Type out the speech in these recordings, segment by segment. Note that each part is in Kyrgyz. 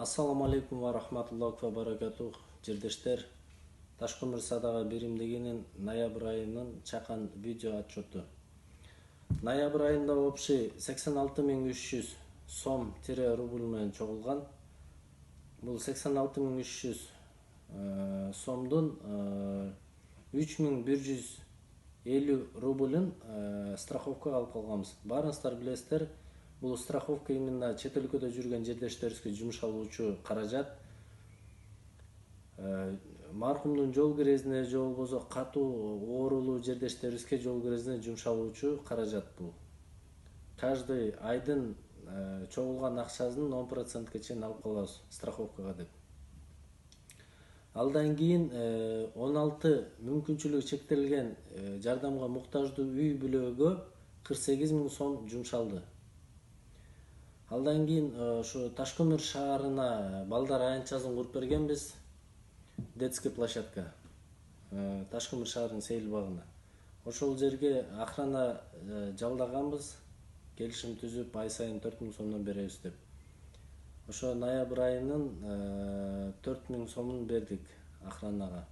Ассаламу алейкум ва рахматуллахи ва баракатух. Жердештер, Ташкөмүр садака биримдигинин ноябрь айынын чакан видео отчету. Ноябрь айында общий 86.300 сом рубль менен чогулган. Бул 86.300 сомдун 3150 рубльын страховкага алып калганбыз. Баарыңыздар билесиздер, бул страховка именно чет өлкөдө жүргөн жердештерибизге жумшалуучу каражат. Маркумдун жол кирезине же болбосо катуу оорулуу жердештерибизге жол кирезине жумшалуучу каражат бул. Каждый айдын чогулган акчасынын 10%ке чейин алып калабыз страховкага деп. Алдан кийин 16 мүмкүнчүлүгү чектелген жардамга муктаждуу үй бүлөгө 48 000 сом жумшалды. Алдан кийин ошо Ташкөмүр шаарына балдар аянтчасын куруп бергенбиз. Детский площадка. Ташкөмүр шаарынын сейил багына. Ошол жерге охрана жалдаганбыз. Келишим түзүп, ай сайын 4 000 сомдон беребиз деп. Ошо ноябрь айынын 4 000 сомун бердик охранага.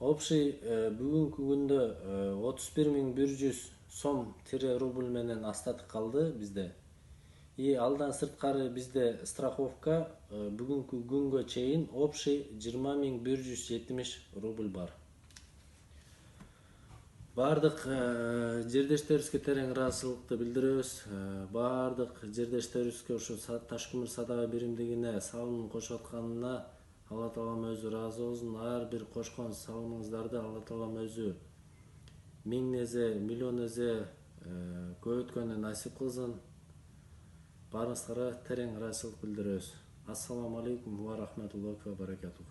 Общий бүгүнкү күндө 31.100 сом рубль менен остаток калды бизде. И алдан сырткары бизде страховка бүгүнкү күнгө чейин общий 20.170 рубль бар. Бардык жердештерибизге терең ыраазычылыкты билдиребиз. Бардык жердештерибизге ошо Ташкөмүр садака биримдигине салым кошуп атканына Алла таалам өзү ыраазы болсун. Ар бир кошкон салымыңыздарды Алла таалам өзү 1000 эзе, миллион эзе көбөйткөнү насип кылсын. Баарыңыздарга терең ыраазычылык билдиребиз. Ассаламу алейкум ва рахматуллахи ва баракатух.